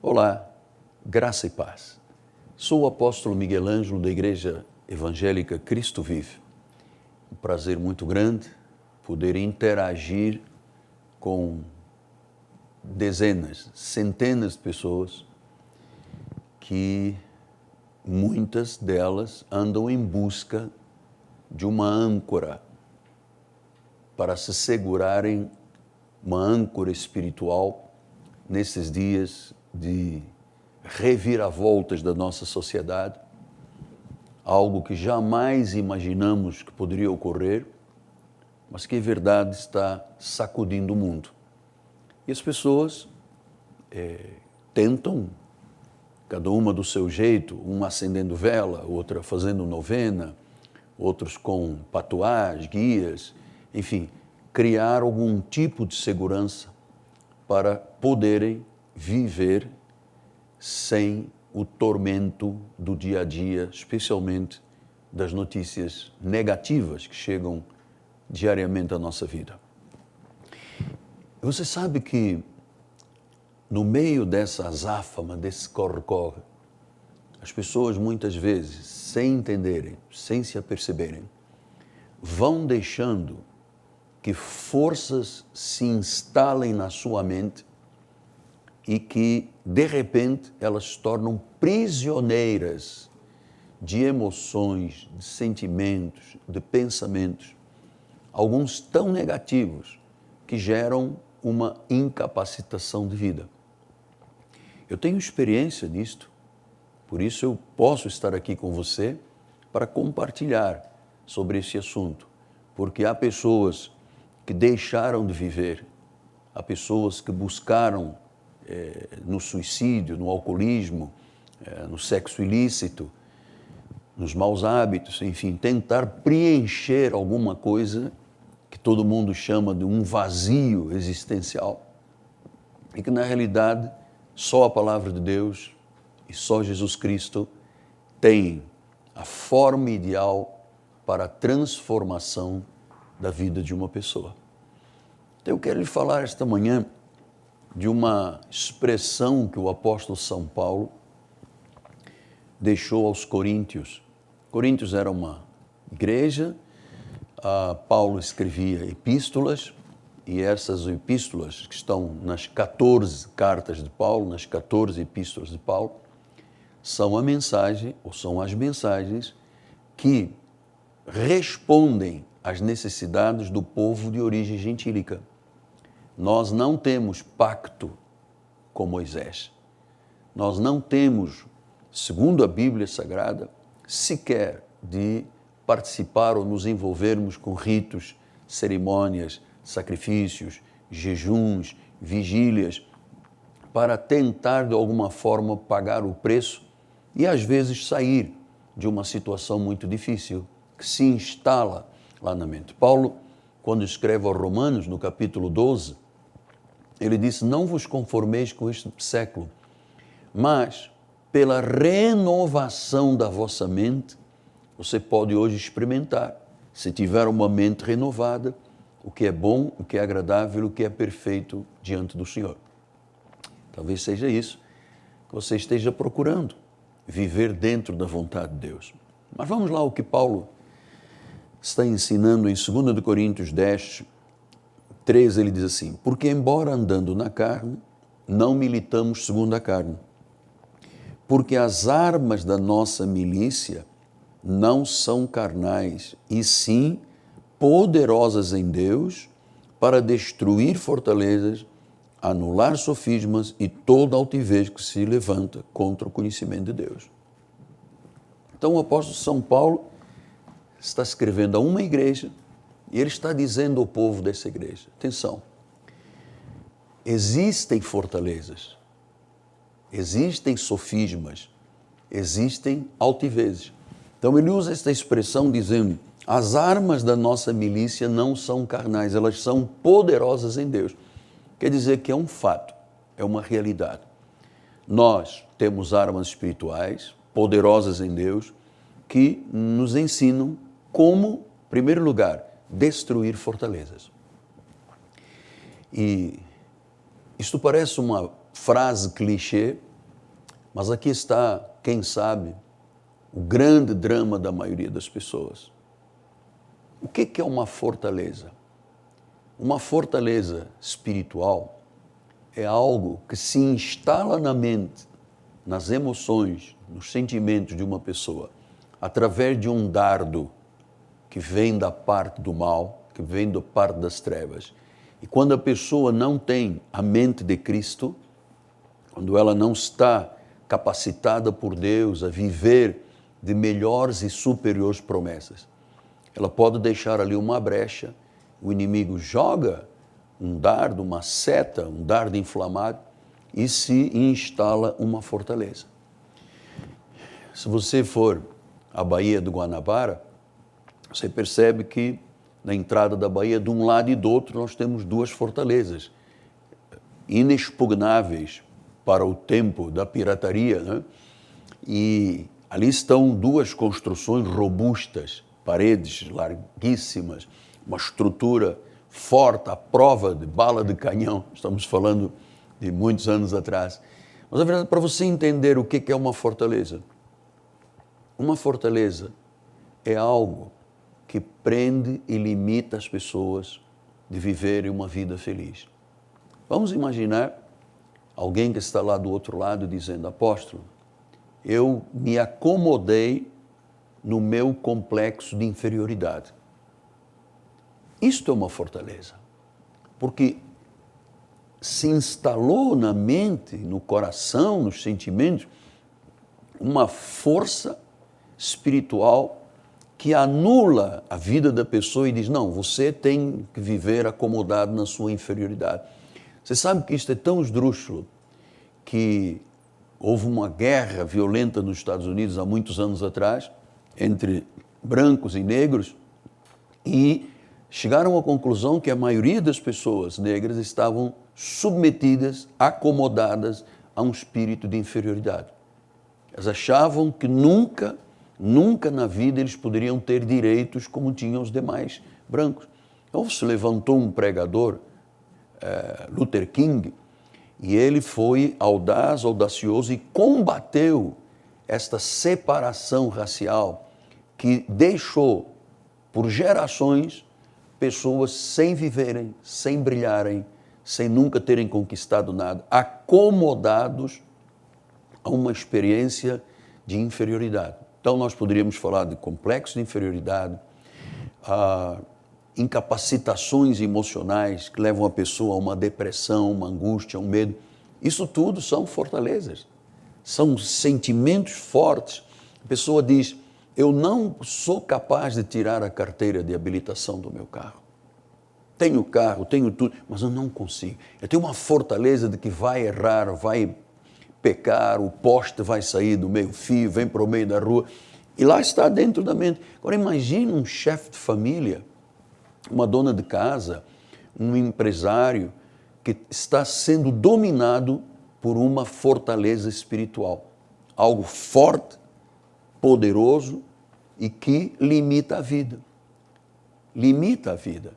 Olá, graça e paz. Sou o apóstolo Miguel Ângelo da Igreja Evangélica Cristo Vive. Um prazer muito grande poder interagir com dezenas, centenas de pessoas que muitas delas andam em busca de uma âncora para se segurarem, uma âncora espiritual nesses dias de reviravoltas da nossa sociedade, algo que jamais imaginamos que poderia ocorrer, mas que em verdade está sacudindo o mundo. E as pessoas tentam, cada uma do seu jeito, uma acendendo vela, outra fazendo novena, outros com patuás, guias, enfim, criar algum tipo de segurança para poderem viver sem o tormento do dia a dia, especialmente das notícias negativas que chegam diariamente à nossa vida. Você sabe que no meio dessa azáfama, desse corre-corre, as pessoas muitas vezes, sem entenderem, sem se aperceberem, vão deixando que forças se instalem na sua mente e que, de repente, elas se tornam prisioneiras de emoções, de sentimentos, de pensamentos, alguns tão negativos que geram uma incapacitação de vida. Eu tenho experiência nisto, por isso eu posso estar aqui com você para compartilhar sobre esse assunto, porque há pessoas que deixaram de viver, há pessoas que buscaram no suicídio, no alcoolismo, no sexo ilícito, nos maus hábitos, enfim, tentar preencher alguma coisa que todo mundo chama de um vazio existencial e que, na realidade, só a palavra de Deus e só Jesus Cristo tem a forma ideal para a transformação da vida de uma pessoa. Então, eu quero lhe falar esta manhã de uma expressão que o apóstolo São Paulo deixou aos Coríntios. Coríntios era uma igreja, Paulo escrevia epístolas, e essas epístolas que estão nas 14 cartas de Paulo, nas 14 epístolas de Paulo, são a mensagem, ou são as mensagens que respondem às necessidades do povo de origem gentílica. Nós não temos pacto com Moisés. Nós não temos, segundo a Bíblia Sagrada, sequer de participar ou nos envolvermos com ritos, cerimônias, sacrifícios, jejuns, vigílias, para tentar de alguma forma pagar o preço e às vezes sair de uma situação muito difícil que se instala lá na mente. Paulo, quando escreve aos Romanos, no capítulo 12, ele disse: não vos conformeis com este século, mas pela renovação da vossa mente, você pode hoje experimentar, se tiver uma mente renovada, o que é bom, o que é agradável, o que é perfeito diante do Senhor. Talvez seja isso que você esteja procurando, viver dentro da vontade de Deus. Mas vamos lá ao que Paulo está ensinando em 2 Coríntios 10, 13, ele diz assim: porque embora andando na carne, não militamos segundo a carne, porque as armas da nossa milícia não são carnais, e sim poderosas em Deus para destruir fortalezas, anular sofismas e toda altivez que se levanta contra o conhecimento de Deus. Então o apóstolo São Paulo está escrevendo a uma igreja e ele está dizendo ao povo dessa igreja: atenção, existem fortalezas, existem sofismas, existem altivezes. Então ele usa esta expressão dizendo: as armas da nossa milícia não são carnais, elas são poderosas em Deus. Quer dizer que é um fato, é uma realidade. Nós temos armas espirituais poderosas em Deus que nos ensinam como, em primeiro lugar, destruir fortalezas. E isto parece uma frase clichê, Mas aqui está, quem sabe, o grande drama da maioria das pessoas. O que é uma fortaleza? Uma fortaleza espiritual é algo que se instala na mente, nas emoções, nos sentimentos de uma pessoa, através de um dardo que vem da parte do mal, que vem da parte das trevas. E quando a pessoa não tem a mente de Cristo, quando ela não está capacitada por Deus a viver de melhores e superiores promessas, ela pode deixar ali uma brecha, o inimigo joga um dardo, uma seta, um dardo inflamado e se instala uma fortaleza. Se você for à Baía do Guanabara, você percebe que na entrada da Baía, de um lado e do outro, nós temos duas fortalezas inexpugnáveis para o tempo da pirataria, né? E ali estão duas construções robustas, paredes larguíssimas, uma estrutura forte, à prova de bala de canhão. Estamos falando de muitos anos atrás. Mas, na verdade, para você entender o que é uma fortaleza é algo que prende e limita as pessoas de viverem uma vida feliz. Vamos imaginar alguém que está lá do outro lado dizendo: apóstolo, eu me acomodei no meu complexo de inferioridade. Isto é uma fortaleza, porque se instalou na mente, no coração, nos sentimentos, uma força espiritual que anula a vida da pessoa e diz: não, você tem que viver acomodado na sua inferioridade. Você sabe que isto é tão esdrúxulo que houve uma guerra violenta nos Estados Unidos há muitos anos atrás, entre brancos e negros, e chegaram à conclusão que a maioria das pessoas negras estavam submetidas, acomodadas a um espírito de inferioridade. Elas achavam que nunca na vida eles poderiam ter direitos como tinham os demais brancos. Então se levantou um pregador, Luther King, e ele foi audaz, audacioso e combateu esta separação racial que deixou por gerações pessoas sem viverem, sem brilharem, sem nunca terem conquistado nada, acomodados a uma experiência de inferioridade. Então nós poderíamos falar de complexo de inferioridade, incapacitações emocionais que levam a pessoa a uma depressão, uma angústia, um medo. Isso tudo são fortalezas, são sentimentos fortes. A pessoa diz: eu não sou capaz de tirar a carteira de habilitação do meu carro. Tenho carro, tenho tudo, mas eu não consigo. Eu tenho uma fortaleza de que vai errar, vai pecar, o poste vai sair do meio-fio, vem para o meio da rua. E lá está dentro da mente. Agora imagine um chefe de família, uma dona de casa, um empresário que está sendo dominado por uma fortaleza espiritual. Algo forte, poderoso e que limita a vida. Limita a vida.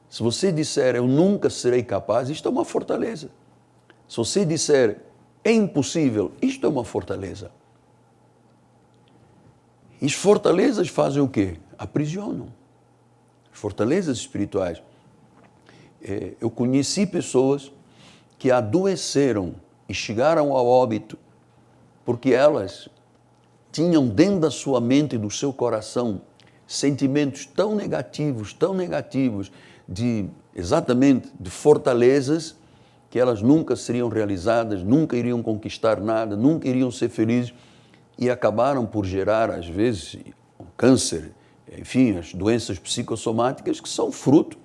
Se você disser: eu nunca serei capaz, isto é uma fortaleza. Se você disser: é impossível, isto é uma fortaleza. E as fortalezas fazem o quê? Aprisionam. As fortalezas espirituais. Eu conheci pessoas que adoeceram e chegaram ao óbito porque elas tinham dentro da sua mente e do seu coração sentimentos tão negativos, exatamente de fortalezas, que elas nunca seriam realizadas, nunca iriam conquistar nada, nunca iriam ser felizes, e acabaram por gerar, às vezes, um câncer, enfim, as doenças psicossomáticas que são fruto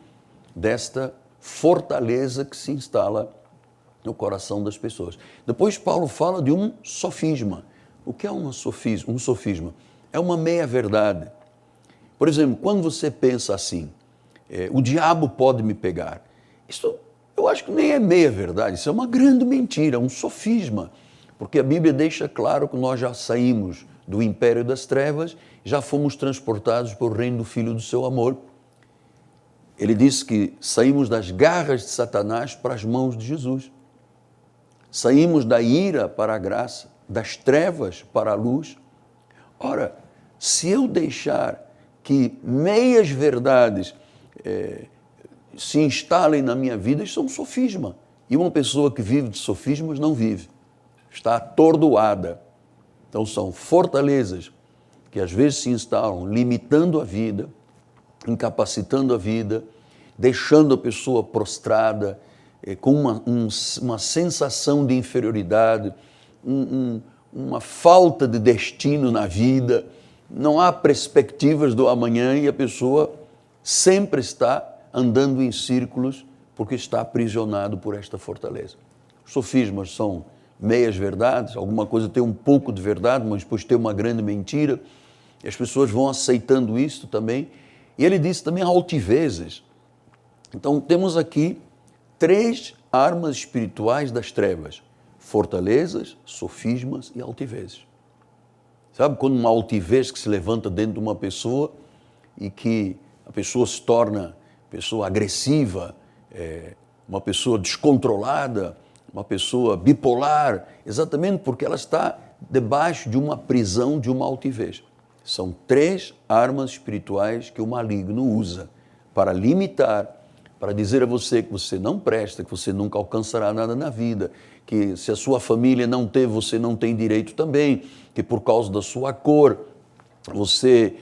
desta fortaleza que se instala no coração das pessoas. Depois Paulo fala de um sofisma. O que é um sofisma? É uma meia-verdade. Por exemplo, quando você pensa assim: o diabo pode me pegar. Isso eu acho que nem é meia-verdade, isso é uma grande mentira, um sofisma. Porque a Bíblia deixa claro que nós já saímos do império das trevas, já fomos transportados para o reino do Filho do seu amor. Ele diz que saímos das garras de Satanás para as mãos de Jesus. Saímos da ira para a graça, das trevas para a luz. Ora, se eu deixar que meias verdades se instalem na minha vida, isso é um sofisma. E uma pessoa que vive de sofismas não vive, está atordoada. Então são fortalezas que às vezes se instalam, limitando a vida, incapacitando a vida, deixando a pessoa prostrada, com uma sensação de inferioridade, uma falta de destino na vida, não há perspectivas do amanhã e a pessoa sempre está andando em círculos porque está aprisionado por esta fortaleza. Os sofismas são meias verdades, alguma coisa tem um pouco de verdade, mas depois tem uma grande mentira, e as pessoas vão aceitando isso também. E ele disse também altivezes. Então temos aqui 3 armas espirituais das trevas: fortalezas, sofismas e altivezes. Sabe quando uma altivez que se levanta dentro de uma pessoa e que a pessoa se torna pessoa agressiva, uma pessoa descontrolada, uma pessoa bipolar, exatamente porque ela está debaixo de uma prisão, de uma altivez. São 3 armas espirituais que o maligno usa para limitar, para dizer a você que você não presta, que você nunca alcançará nada na vida, que se a sua família não teve, você não tem direito também, que por causa da sua cor você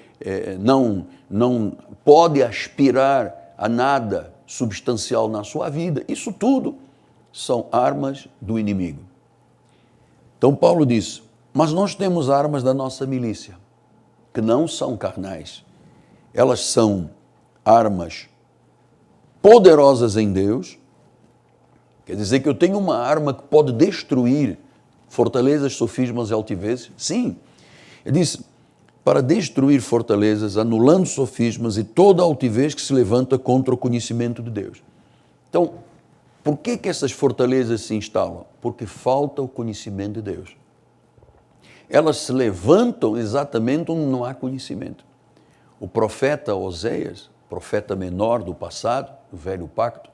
não pode aspirar a nada substancial na sua vida. Isso tudo são armas do inimigo. Então Paulo diz, mas nós temos armas da nossa milícia, que não são carnais. Elas são armas poderosas em Deus. Quer dizer que eu tenho uma arma que pode destruir fortalezas, sofismas e altivezes? Sim. Ele diz, para destruir fortalezas, anulando sofismas e toda altivez que se levanta contra o conhecimento de Deus. Então, por que essas fortalezas se instalam? Porque falta o conhecimento de Deus. Elas se levantam exatamente onde não há conhecimento. O profeta Oséias, profeta menor do passado, do velho pacto,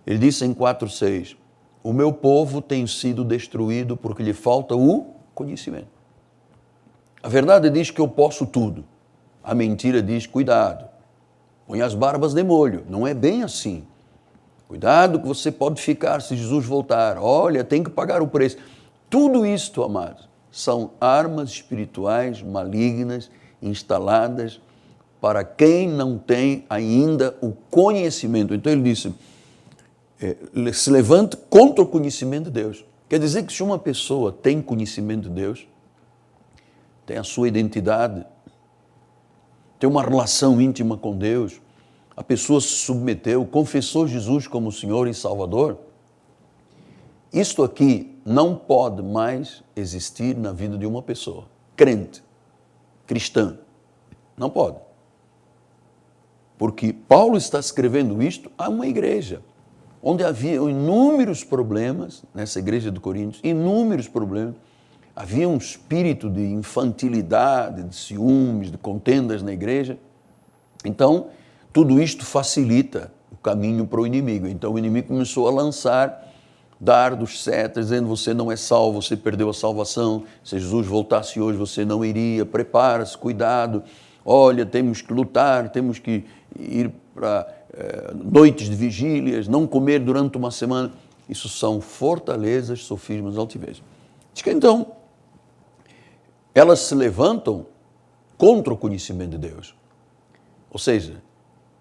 ele disse em 4:6, o meu povo tem sido destruído porque lhe falta o conhecimento. A verdade diz que eu posso tudo. A mentira diz, cuidado, põe as barbas de molho. Não é bem assim. Cuidado que você pode ficar se Jesus voltar. Olha, tem que pagar o preço. Tudo isto, amados, são armas espirituais malignas instaladas para quem não tem ainda o conhecimento. Então ele disse, se levante contra o conhecimento de Deus. Quer dizer que se uma pessoa tem conhecimento de Deus, tem a sua identidade, tem uma relação íntima com Deus, a pessoa se submeteu, confessou Jesus como Senhor e Salvador, isto aqui não pode mais existir na vida de uma pessoa crente, cristã. Não pode. Porque Paulo está escrevendo isto a uma igreja onde havia inúmeros problemas, nessa igreja de Coríntios, inúmeros problemas. Havia um espírito de infantilidade, de ciúmes, de contendas na igreja. Então, tudo isto facilita o caminho para o inimigo. Então, o inimigo começou a lançar dardos, setas, dizendo, você não é salvo, você perdeu a salvação, se Jesus voltasse hoje, você não iria, prepara-se, cuidado, olha, temos que lutar, temos que ir para noites de vigílias, não comer durante uma semana. Isso são fortalezas, sofismas, altivez. Diz que então, elas se levantam contra o conhecimento de Deus. Ou seja,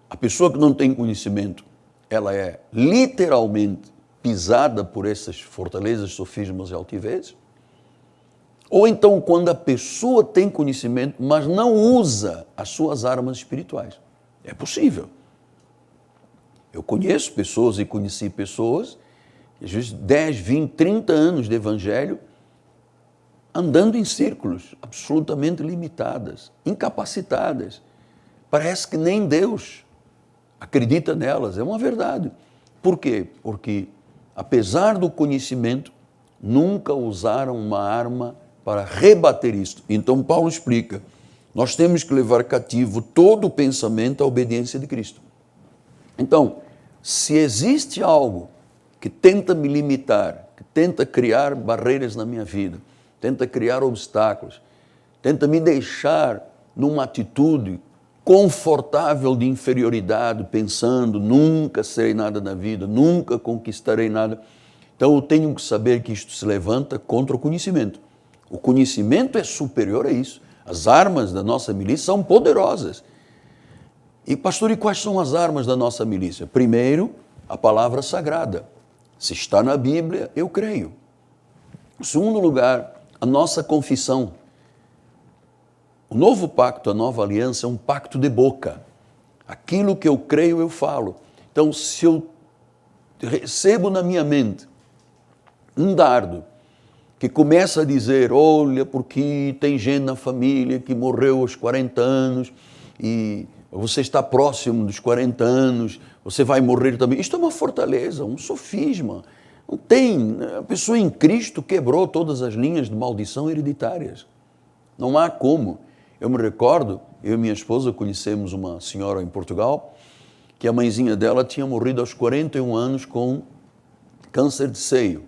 a pessoa que não tem conhecimento, ela é literalmente pisada por essas fortalezas, sofismas e altivezes. Ou então, quando a pessoa tem conhecimento, mas não usa as suas armas espirituais. É possível. Eu conheço pessoas e conheci pessoas, às vezes 10, 20, 30 anos de evangelho, andando em círculos absolutamente limitadas, incapacitadas. Parece que nem Deus acredita nelas, é uma verdade. Por quê? Porque, apesar do conhecimento, nunca usaram uma arma para rebater isto. Então Paulo explica, nós temos que levar cativo todo o pensamento à obediência de Cristo. Então, se existe algo que tenta me limitar, que tenta criar barreiras na minha vida, tenta criar obstáculos, tenta me deixar numa atitude confortável de inferioridade, pensando, nunca serei nada na vida, nunca conquistarei nada. Então eu tenho que saber que isto se levanta contra o conhecimento. O conhecimento é superior a isso. As armas da nossa milícia são poderosas. E pastor, e quais são as armas da nossa milícia? Primeiro, a palavra sagrada. Se está na Bíblia, eu creio. Em segundo lugar, a nossa confissão. O novo pacto, a nova aliança é um pacto de boca. Aquilo que eu creio, eu falo. Então, se eu recebo na minha mente um dardo que começa a dizer, olha, porque tem gente na família que morreu aos 40 anos e você está próximo dos 40 anos, você vai morrer também. Isto é uma fortaleza, um sofisma. Não tem. A pessoa em Cristo quebrou todas as linhas de maldição hereditárias. Não há como. Eu me recordo, eu e minha esposa conhecemos uma senhora em Portugal, que a mãezinha dela tinha morrido aos 41 anos com câncer de seio.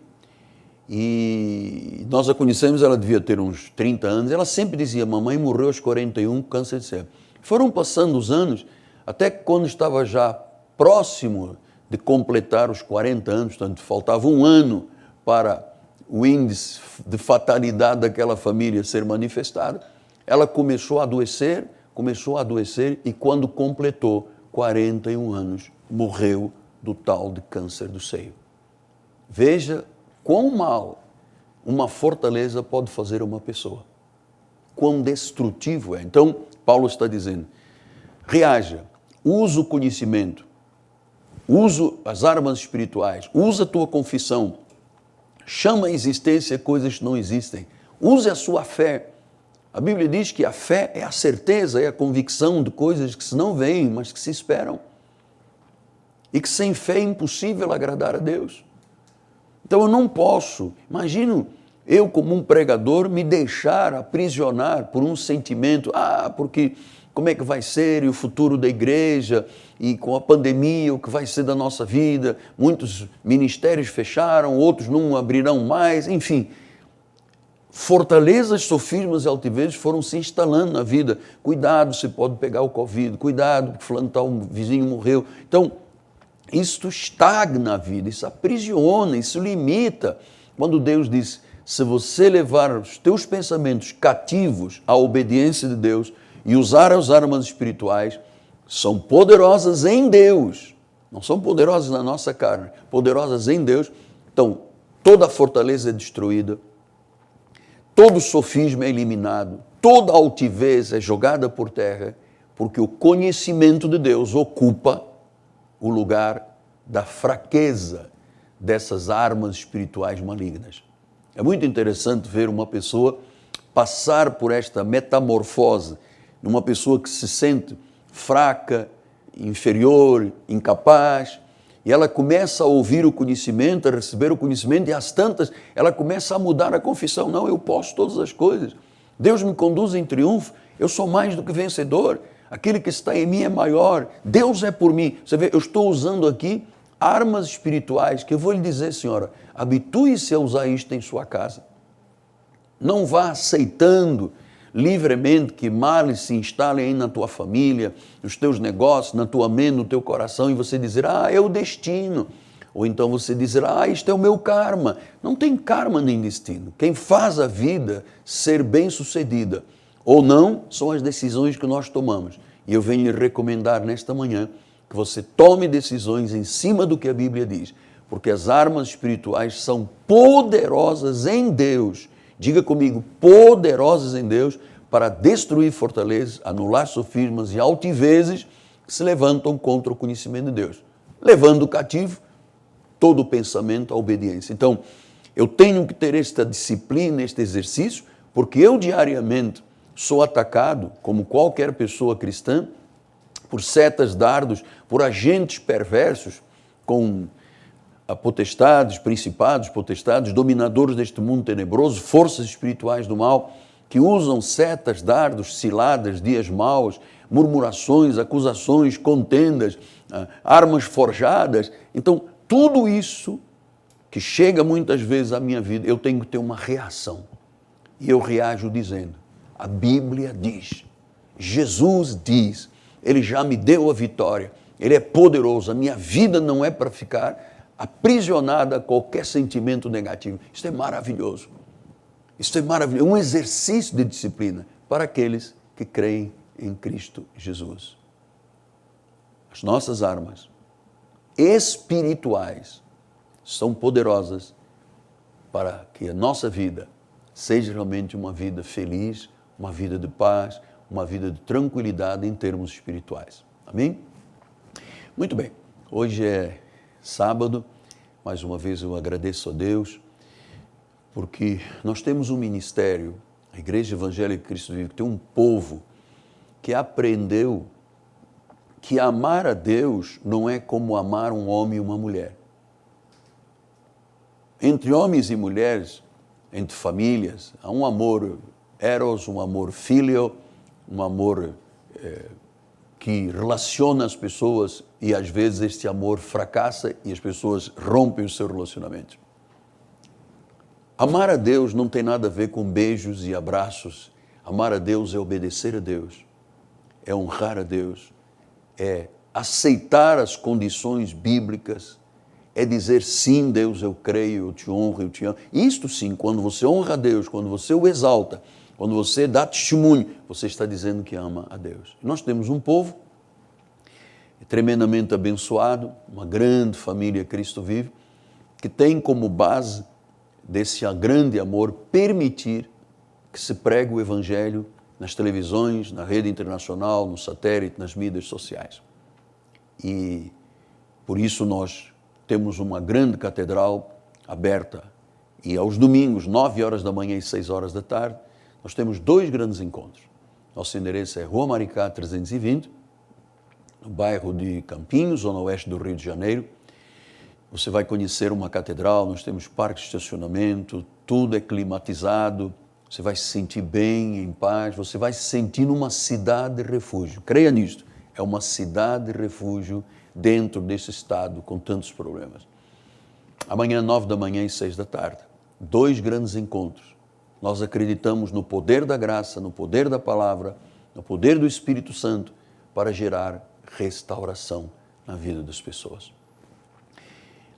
E nós a conhecemos, ela devia ter uns 30 anos, ela sempre dizia, mamãe morreu aos 41 com câncer de seio. Foram passando os anos, até que quando estava já próximo de completar os 40 anos, portanto, faltava um ano para o índice de fatalidade daquela família ser manifestado, ela começou a adoecer e quando completou 41 anos, morreu do tal de câncer do seio. Veja quão mal uma fortaleza pode fazer uma pessoa. Quão destrutivo é. Então, Paulo está dizendo, reaja, usa o conhecimento, usa as armas espirituais, usa a tua confissão, chama à existência coisas que não existem, use a sua fé. A Bíblia diz que a fé é a certeza, é a convicção de coisas que se não veem, mas que se esperam. E que sem fé é impossível agradar a Deus. Então eu não posso, imagino eu como um pregador me deixar aprisionar por um sentimento, porque como é que vai ser e o futuro da igreja e com a pandemia o que vai ser da nossa vida, muitos ministérios fecharam, outros não abrirão mais, enfim. Fortalezas, sofismas e altivez foram se instalando na vida. Cuidado, você pode pegar o Covid, cuidado, porque fulano tal, um vizinho morreu. Então, isto estagna a vida, isso aprisiona, isso limita. Quando Deus diz, se você levar os teus pensamentos cativos à obediência de Deus e usar as armas espirituais, são poderosas em Deus, não são poderosas na nossa carne, poderosas em Deus. Então, toda a fortaleza é destruída, todo sofisma é eliminado, toda altivez é jogada por terra, porque o conhecimento de Deus ocupa o lugar da fraqueza dessas armas espirituais malignas. É muito interessante ver uma pessoa passar por esta metamorfose, numa pessoa que se sente fraca, inferior, incapaz, e ela começa a ouvir o conhecimento, a receber o conhecimento, e às tantas ela começa a mudar a confissão. Não, eu posso todas as coisas. Deus me conduz em triunfo, eu sou mais do que vencedor. Aquele que está em mim é maior, Deus é por mim. Você vê, eu estou usando aqui armas espirituais que eu vou lhe dizer, senhora, habitue-se a usar isto em sua casa. Não vá aceitando livremente que males se instalem aí na tua família, nos teus negócios, na tua mente, no teu coração, e você dizer, é o destino. Ou então você dizer, isto é o meu karma. Não tem karma nem destino. Quem faz a vida ser bem-sucedida ou não, são as decisões que nós tomamos. E eu venho lhe recomendar nesta manhã que você tome decisões em cima do que a Bíblia diz, porque as armas espirituais são poderosas em Deus. Diga comigo, poderosas em Deus para destruir fortalezas, anular sofismas e altivezes que se levantam contra o conhecimento de Deus, levando cativo todo o pensamento à obediência. Então, eu tenho que ter esta disciplina, este exercício, porque eu diariamente sou atacado, como qualquer pessoa cristã, por setas, dardos, por agentes perversos, com potestades, principados, potestades, dominadores deste mundo tenebroso, forças espirituais do mal, que usam setas, dardos, ciladas, dias maus, murmurações, acusações, contendas, armas forjadas. Então, tudo isso que chega muitas vezes à minha vida, eu tenho que ter uma reação. E eu reajo dizendo, a Bíblia diz, Jesus diz, Ele já me deu a vitória, Ele é poderoso, a minha vida não é para ficar aprisionada a qualquer sentimento negativo. Isso é maravilhoso. Isso é maravilhoso, é um exercício de disciplina para aqueles que creem em Cristo Jesus. As nossas armas espirituais são poderosas para que a nossa vida seja realmente uma vida feliz, uma vida de paz, uma vida de tranquilidade em termos espirituais. Amém? Muito bem, hoje é sábado, mais uma vez eu agradeço a Deus, porque nós temos um ministério, a Igreja Evangélica Cristo Vive, que tem um povo que aprendeu que amar a Deus não é como amar um homem e uma mulher. Entre homens e mulheres, entre famílias, há um amor eros, um amor filio, um amor que relaciona as pessoas e às vezes este amor fracassa e as pessoas rompem o seu relacionamento. Amar a Deus não tem nada a ver com beijos e abraços. Amar a Deus é obedecer a Deus, é honrar a Deus, é aceitar as condições bíblicas, é dizer sim, Deus, eu creio, eu te honro, eu te amo. Isto sim, quando você honra a Deus, quando você o exalta, quando você dá testemunho, você está dizendo que ama a Deus. Nós temos um povo tremendamente abençoado, uma grande família Cristo Vive, que tem como base desse grande amor permitir que se pregue o Evangelho nas televisões, na rede internacional, no satélite, nas mídias sociais. E por isso nós temos uma grande catedral aberta e aos domingos, 9 horas da manhã e 6 horas da tarde, nós temos 2 grandes encontros. Nosso endereço é Rua Maricá 320, no bairro de Campinhos, zona oeste do Rio de Janeiro. Você vai conhecer uma catedral, nós temos parque de estacionamento, tudo é climatizado, você vai se sentir bem, em paz, você vai se sentir numa cidade de refúgio. Creia nisto, é uma cidade de refúgio dentro desse estado com tantos problemas. Amanhã, 9 da manhã e 6 da tarde, 2 grandes encontros. Nós acreditamos no poder da graça, no poder da palavra, no poder do Espírito Santo para gerar restauração na vida das pessoas.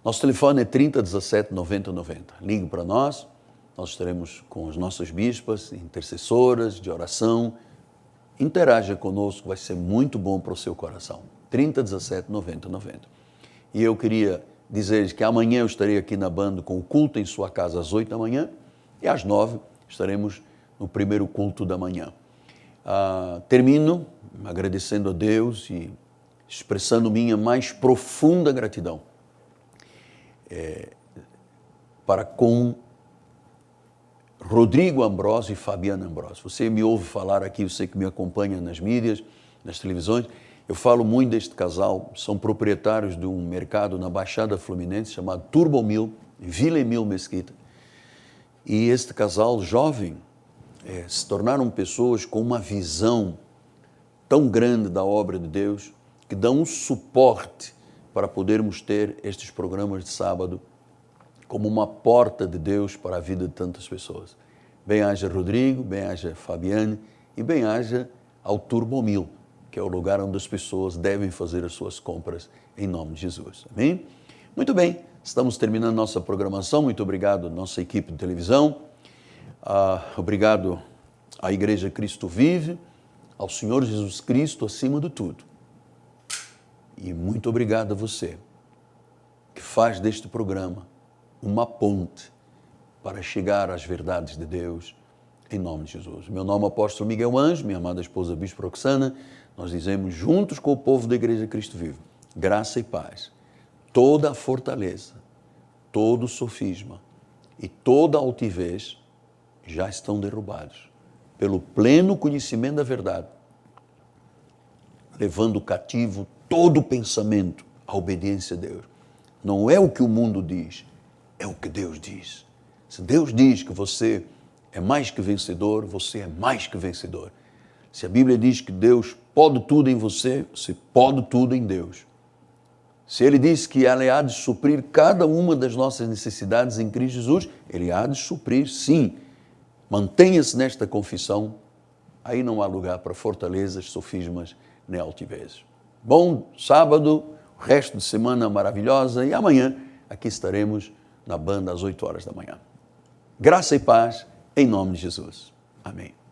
Nosso telefone é 3017 90 90. Ligue para nós, nós estaremos com as nossas bispas, intercessoras de oração. Interaja conosco, vai ser muito bom para o seu coração. 3017 90 90. E eu queria dizer que amanhã eu estarei aqui na Banda com o culto em sua casa às 8 da manhã e às 9 estaremos no primeiro culto da manhã. Termino agradecendo a Deus e expressando minha mais profunda gratidão para com Rodrigo Ambrosio e Fabiana Ambrosio. Você me ouve falar aqui, você que me acompanha nas mídias, nas televisões, eu falo muito deste casal, são proprietários de um mercado na Baixada Fluminense chamado Turbomil, em Vila Emil Mesquita. E este casal jovem se tornaram pessoas com uma visão tão grande da obra de Deus, que dão um suporte para podermos ter estes programas de sábado como uma porta de Deus para a vida de tantas pessoas. Bem-haja Rodrigo, bem-haja Fabiane e bem-haja ao Turbomil, que é o lugar onde as pessoas devem fazer as suas compras em nome de Jesus. Amém? Muito bem, estamos terminando nossa programação. Muito obrigado à nossa equipe de televisão. Obrigado à Igreja Cristo Vive, ao Senhor Jesus Cristo acima de tudo. E muito obrigado a você que faz deste programa uma ponte para chegar às verdades de Deus, em nome de Jesus. Meu nome é Apóstolo Miguel Anjo, minha amada esposa Bispo Roxana. Nós dizemos juntos com o povo da Igreja Cristo Vivo, graça e paz, toda a fortaleza, todo o sofisma e toda a altivez já estão derrubados pelo pleno conhecimento da verdade, levando cativo todo o pensamento à obediência a Deus. Não é o que o mundo diz, é o que Deus diz. Se Deus diz que você é mais que vencedor, você é mais que vencedor. Se a Bíblia diz que Deus pode tudo em você, você pode tudo em Deus. Se Ele diz que Ele há de suprir cada uma das nossas necessidades em Cristo Jesus, Ele há de suprir, sim. Mantenha-se nesta confissão, aí não há lugar para fortalezas, sofismas, nem altivez. Bom sábado, resto de semana maravilhosa, e amanhã aqui estaremos na banda às 8 horas da manhã. Graça e paz, em nome de Jesus. Amém.